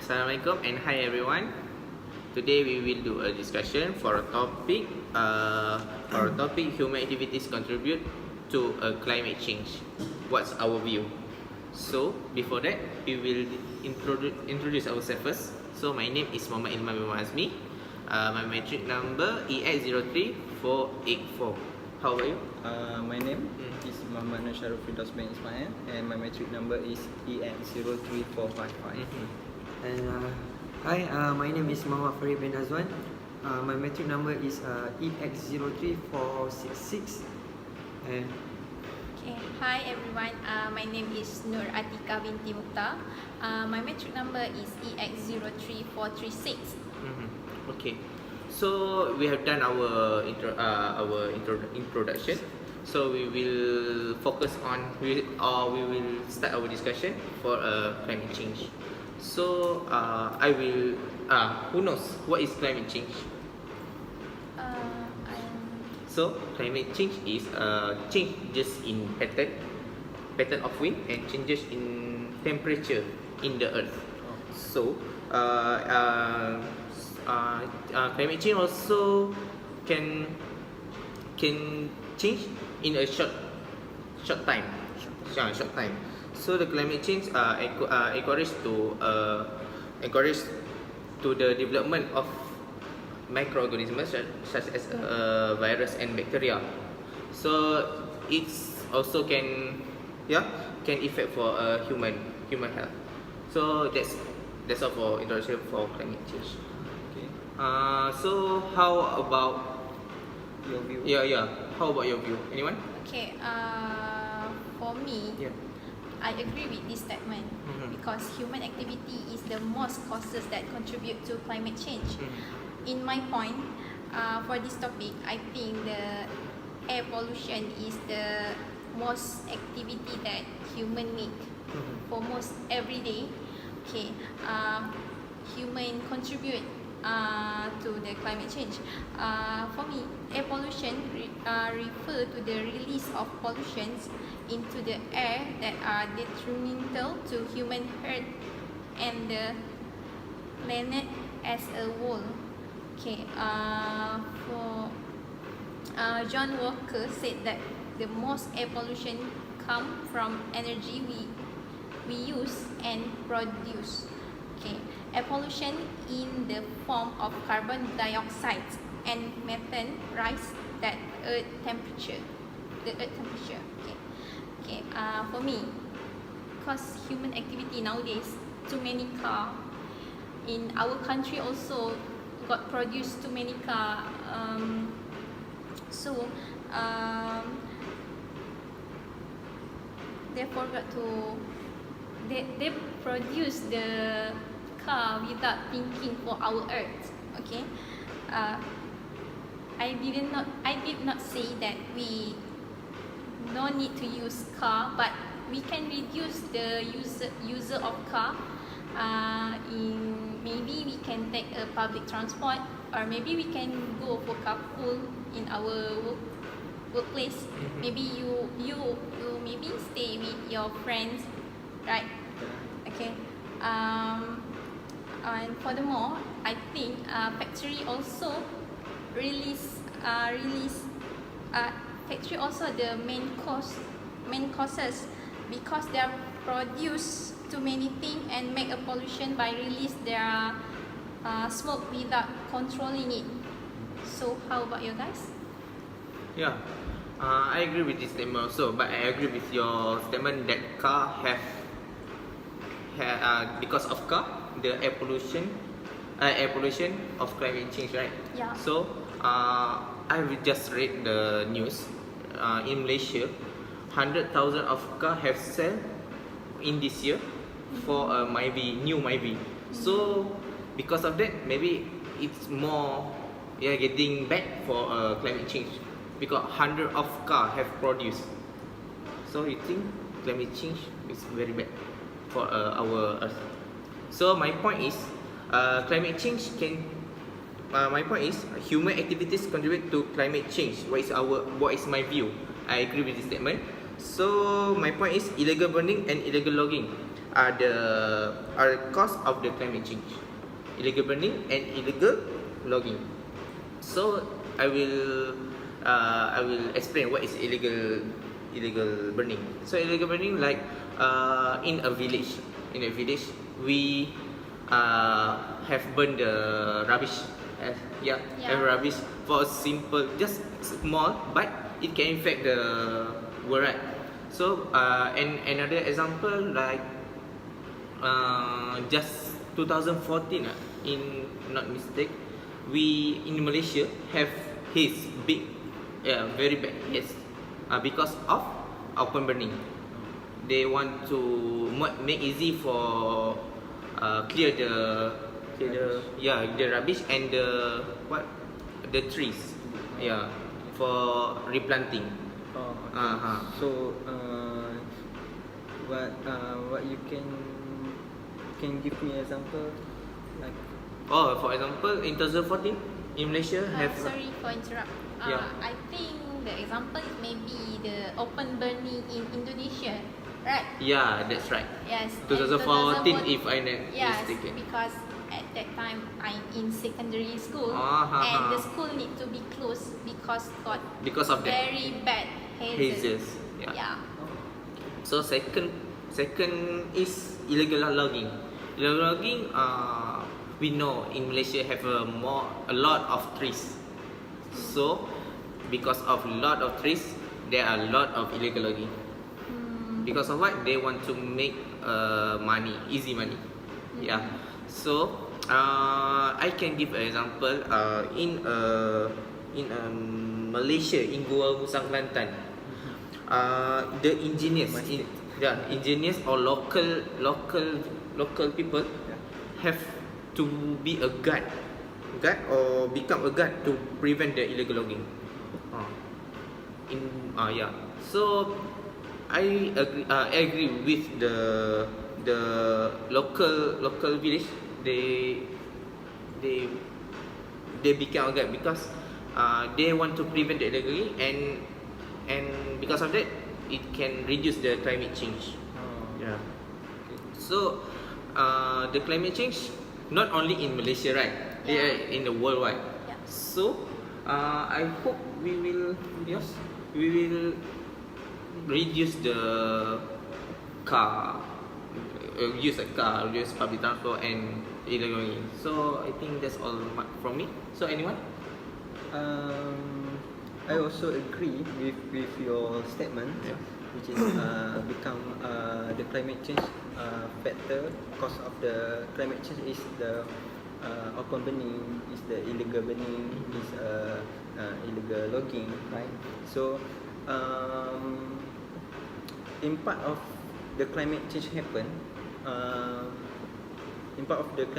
Assalamualaikum and hi everyone. Today we will do a discussion for a topic. Human activities contribute to climate change. What's our view? So before that, we will introduce ourselves first. So my name is Muhammad Ilman bin Azmi. My metric number EX03484. How about you? My name is Muhammad Nasharul Firdaus bin Ismail and my metric number is EN03455. Hi, my name is Muhammad Farid bin Azwan. My metric number is EX03466. And Okay. Hi everyone. My name is Nur Atika binti Mukhtar. My metric number is EX03436. Okay. So we have done our introduction. So we will focus on we will start our discussion for climate change. So I will who knows what is climate change? So climate change is changes in pattern of wind and changes in temperature in the earth. So climate change also can change in a short time. So the climate change encourage to the development of microorganisms such as virus and bacteria. So it's also can affect for human health. So that's all for introduction for climate change. Okay. So how about Your view? How about your view? Anyone? Okay. For me, Yeah. I agree with this statement because human activity is the most causes that contribute to climate change. In my point, for this topic, I think the air pollution is the most activity that human make for most every day. Okay, human contribute to the climate change. For me, air pollution refer to the release of pollutions into the air that are detrimental to human health and the planet as a whole. Okay, for John Walker said that the most air pollution come from energy we use and produce. Okay, air pollution in the form of carbon dioxide and methane rise the earth temperature. Okay, for me, because human activity nowadays, too many car in our country also got produced too many car. They forgot to they produce the car without thinking for our earth. Okay, I did not say that we no need to use car, but we can reduce the user of car. Maybe we can take a public transport, or maybe we can go for carpool in our workplace. Maybe you maybe stay with your friends, right? Okay. And furthermore, I think factory also factory also the main causes because they produce too many things and make a pollution by release their smoke without controlling it. So how about you guys? Yeah, I agree with this statement also, but I agree with your statement that car have because of car the air pollution of climate change, right? Yeah. So I will just read the news. In Malaysia, 100,000 of car have sold in this year for a new Myvi. So because of that, maybe it's more getting back for climate change because 100 of car have produced. So you think climate change is very bad for our earth. So my point is human activities contribute to climate change. What is my view? I agree with this statement. So my point is illegal burning and illegal logging. are the cause of the climate change: illegal burning and illegal logging. So I will explain what is illegal burning. So illegal burning, like in a village, we have burned the rubbish. Yeah. Have rubbish for a simple, just small, but it can affect the world, right? So and another example, like just 2014, in not mistake, we in Malaysia have haze, big, very bad haze, because of open burning. They want to make easy for clear the rubbish and the trees, for replanting. Oh, okay. Uh-huh. So, what you can give me example, like For example, in 2014 in Malaysia have Sorry for interrupt. Yeah. I think the example is maybe the open burning in Indonesia, right? Yeah, that's right. Yes. 2014 if I not Yes, mistaken. because at that time I'm in secondary school, Ah, and the school need to be closed because got Because of that very bad hazes. hazes. Yeah. Yeah. So second is illegal logging. Illegal logging, we know in Malaysia have a lot of trees. So because of lot of trees, there are a lot of illegal logging. Because of what? They want to make money, easy money. Yeah. So I can give an example. In Malaysia, in Gua Musang Kelantan, the engineers, engineers or local people have to be a guard or become a guard to prevent the illegal logging. So I agree with the local village. They become a guard because they want to prevent the illegal logging, and because of that it can reduce the climate change. Yeah. So the climate change not only in Malaysia, right? Yeah. In the worldwide. Yeah. So I hope we will reduce the car, use public transport and illegal logging. So I think that's all from me. So anyone? I also agree with your statement, Yeah. which is become the climate change factor. Cause of the climate change is the open burning, is the illegal burning, is illegal logging, right? So in part of the climate change happen, the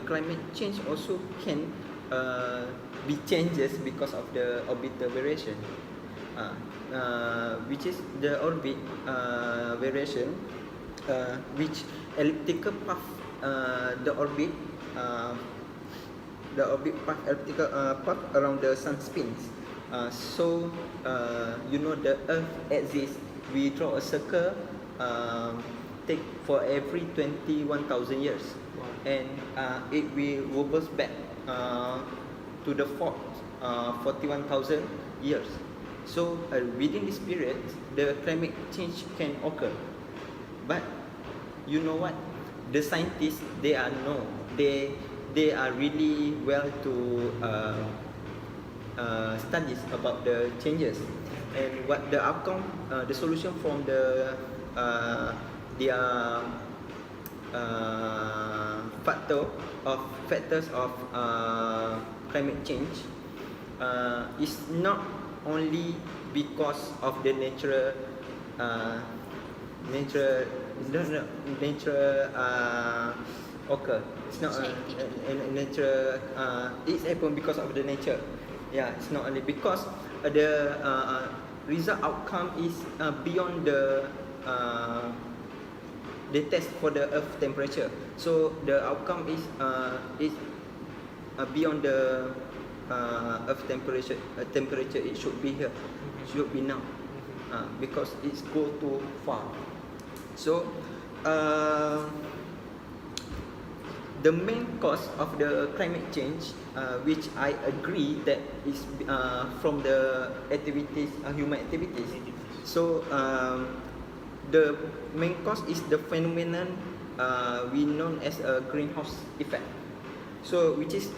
climate change also can be changes because of the orbital variation, which is the orbit variation, which elliptical path, the orbit elliptical path around the sun spins. So you know the Earth exists. We draw a circle, take for every 21,000 years, and it will wobbles back to the 41,000 years. So within this period, the climate change can occur. But you know what? The scientists, they are really well to studies about the changes and what the outcome, the solution from their factors of climate change is not only because of the natural occur. It's not natural. It's happen because of the nature. Yeah, it's not only because the result outcome is beyond the test for the Earth temperature. So the outcome is beyond the Earth temperature. Temperature it should be here, should be now, because it's go too far. So uh, the main cause of the climate change, which I agree that is from the activities, human activities. So the main cause is the phenomenon we known as a greenhouse effect. So which is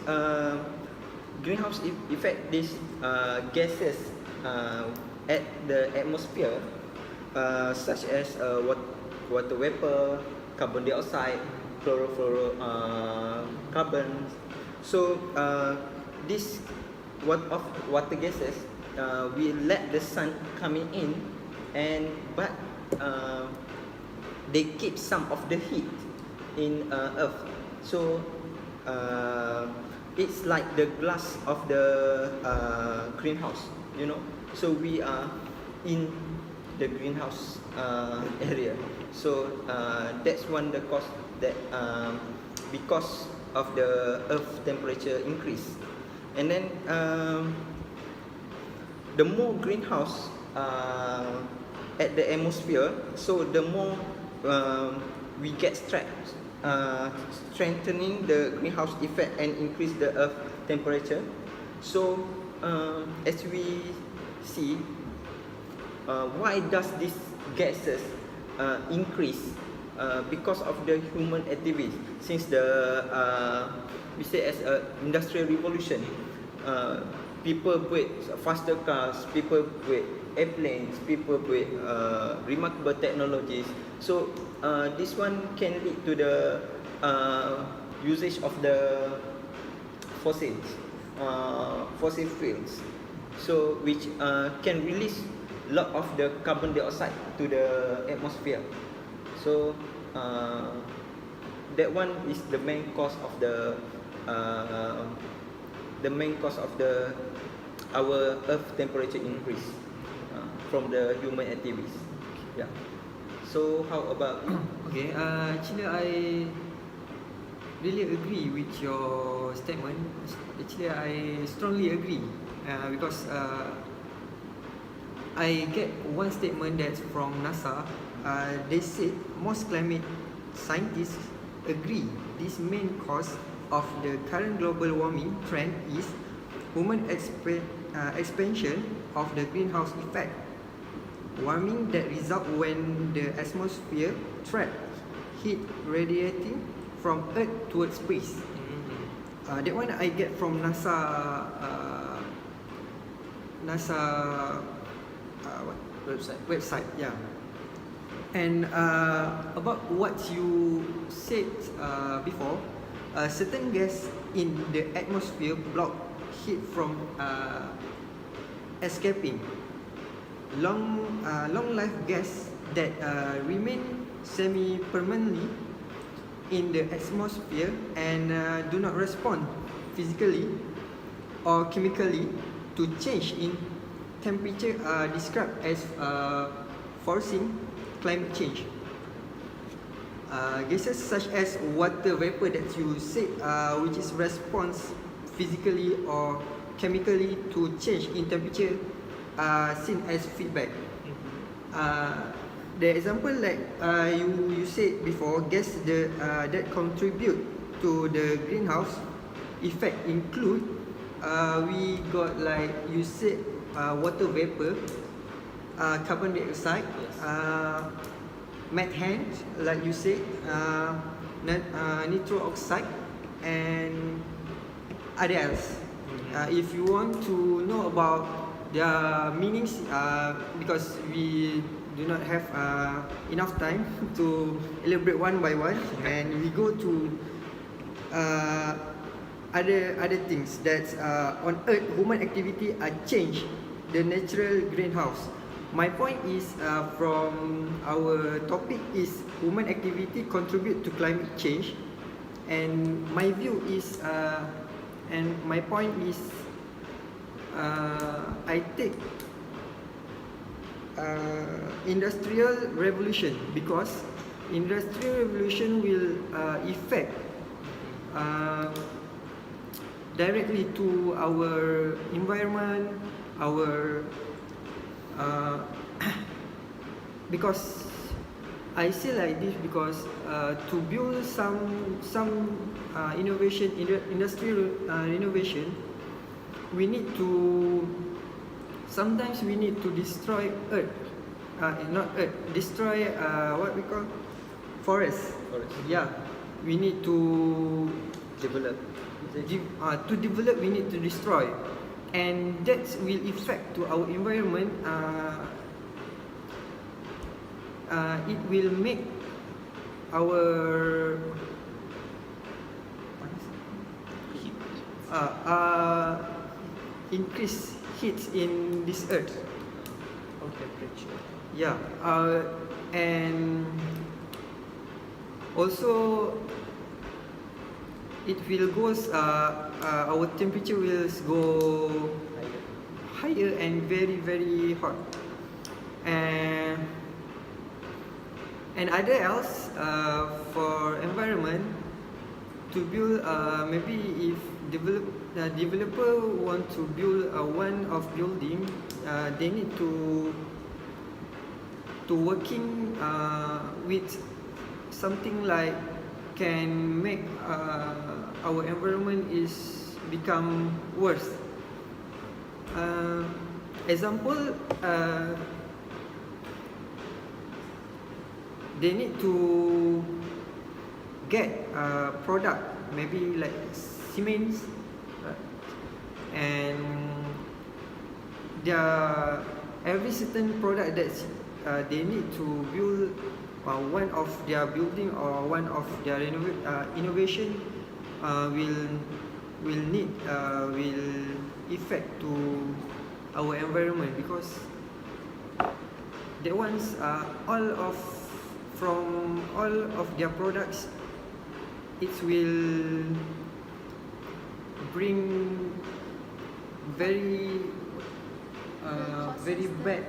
greenhouse effect, these gases at the atmosphere, such as water vapor, carbon dioxide, chlorofluorocarbons. So this water gases will let the sun coming in, but they keep some of the heat in Earth. So it's like the glass of the greenhouse, you know. So we are in the greenhouse area. So that's one the cause that because of the Earth temperature increase, and then the more greenhouse at the atmosphere, so the more we get strengthening the greenhouse effect and increase the Earth temperature. So as we see, why does these gases increase? Because of the human activities. Since the we say as a industrial revolution, people build faster cars, people build airplanes, people build remarkable technologies. So this one can lead to the usage of the fossil fuels, so which can release a lot of the carbon dioxide to the atmosphere. So that one is the main cause of the our Earth temperature increase from the human activities. Yeah. So how about Okay, actually I really agree with your statement. Actually, I strongly agree because I get one statement that's from NASA. They said most climate scientists agree this main cause of the current global warming trend is human expansion of the greenhouse effect. Warming that result when the atmosphere trap heat radiating from Earth towards space. That one I get from NASA website. Yeah. And about what you said before, certain gas in the atmosphere block heat from escaping. Long life gas that remain semi-permanently in the atmosphere and do not respond physically or chemically to change in temperature are described as forcing climate change. Gases such as water vapor that you said, which is response physically or chemically to change in temperature, are seen as feedback. The example like you said before, gas that contribute to the greenhouse effect include we got like you said water vapor, carbon dioxide, methane, like you said, nitrous oxide, and others. If you want to know about their meanings, because we do not have enough time to elaborate one by one, and we go to other things that on Earth human activity are change the natural greenhouse. My point is from our topic is human activity contribute to climate change, and my view is and my point is I take industrial revolution, because industrial revolution will affect directly to our environment, our because I say like this because to build some innovation, industrial innovation, we need to sometimes we need to destroy earth, not earth, destroy what we call forest. Forest. Yeah, we need to Develop. to develop. We need to destroy, and that will affect to our environment. It will make our increase heat in this earth. Oh, temperature. Yeah, and also it will goes. Our temperature will go higher and very very hot, and other else for environment to build. Maybe if developer want to build one of building, they need to working with something like can make our environment is become worse. Example, they need to get product maybe like cement, and their every certain product that they need to build one of their building or one of their innovation will need will affect to our environment, because the ones from all of their products, it will bring very very bad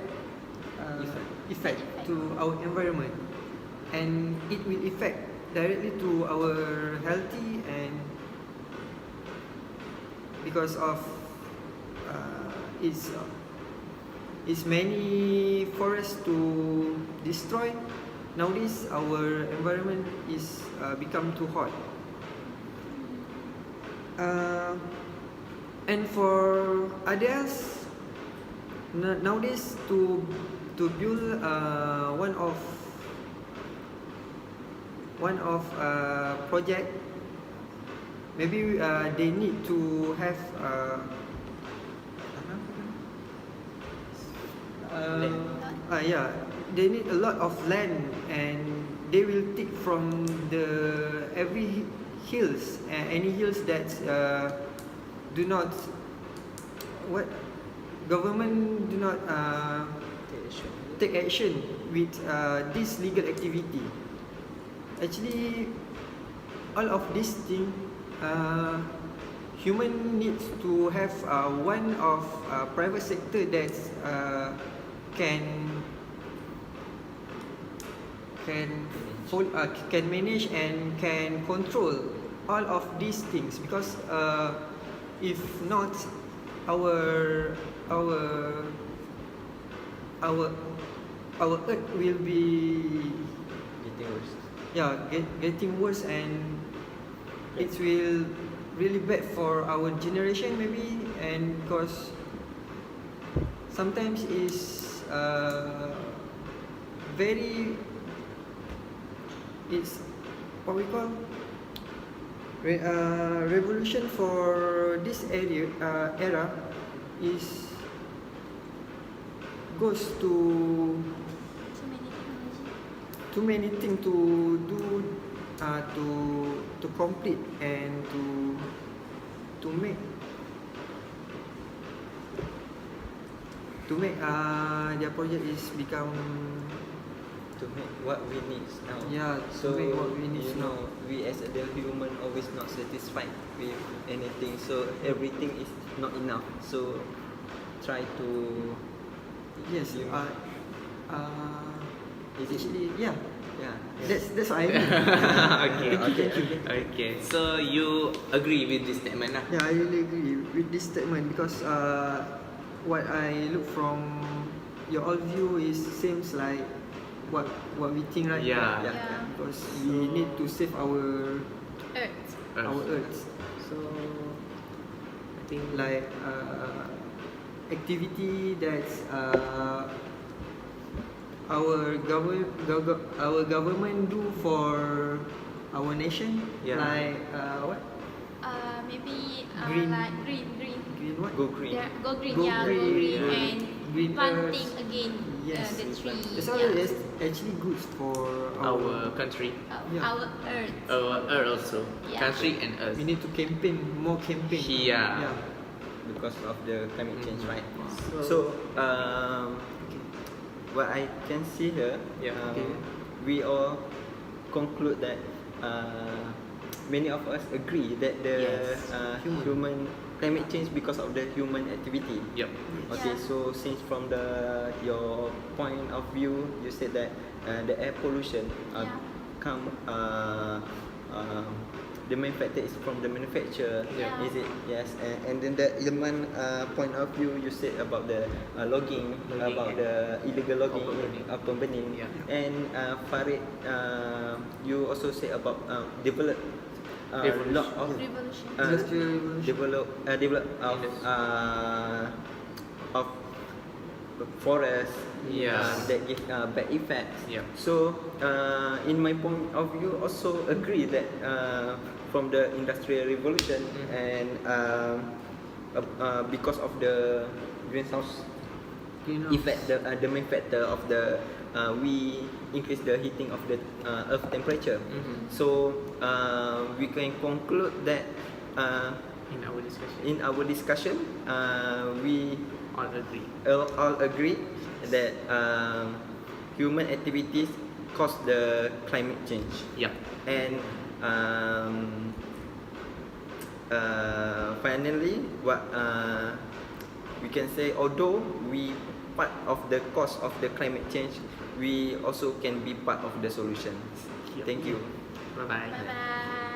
effect to our environment, and it will affect directly to our healthy, and because of it's many forests to destroy. Nowadays our environment is become too hot, and for others nowadays to build one of project, maybe they need to have yeah, they need a lot of land, and they will take from the every hills, any hills that do not what government do not take action with this legal activity. Actually, all of these things, human needs to have one of private sector that can manage and can control all of these things, because if not, our earth will be Getting worse. getting worse, and it will really bad for our generation maybe, and because sometimes is very, it's what we call revolution for this era is goes to too many things to do, to complete, and to make their project is become To make what we need now. Yeah, to make what we need you now. know, we as a human always not satisfied with anything. So everything is not enough. So try to yes. You- It's actually yeah. yeah. That's what I mean. Okay. So you agree with this statement lah? Yeah, I really agree with this statement, because what I look from your all view is seems like what we think right Yeah. Yeah. Yeah. because we need to save our Earth. Earth. So I think like activity that's our government do for our nation, Yeah. like what Maybe Green. like green. green what Go green. Yeah, go green. Go Yeah, go green, green yeah. and Green planting earth. again Yes, the tree. that's all. Yeah. It's actually good for our country, Yeah. Our Earth. our Earth also, Yeah. country and Earth. We need to campaign more campaign. Yeah. Because of the climate change, right? So- So, what I can see here, Yeah. Okay. we all conclude that many of us agree that the Yes. human climate change because of the human activity. Yep. Okay, Yeah. so since from your point of view, you said that the air pollution Yeah. come the main factor is from the manufacturer. Yeah. Is it? Yes. And then the Ilman point of view, you said about the logging, Logging about and the illegal logging, open burning. open burning. Yeah. And Farid, you also say about develop Revolution. lot of Revolution. Industrial revolution. develop of forest Yeah. that give bad effects. Yeah. So in my point of view, also agree that from the industrial revolution and because of the greenhouse Greenhouse. effect, the main factor of the we increase the heating of the earth temperature. Mhm. So we can conclude that In our discussion, in our discussion we all agree. all agree that human activities cause the climate change. Yep. And finally, what we can say, although we part of the cause of the climate change, we also can be part of the solution. Yep. Thank you. Bye bye. Bye bye.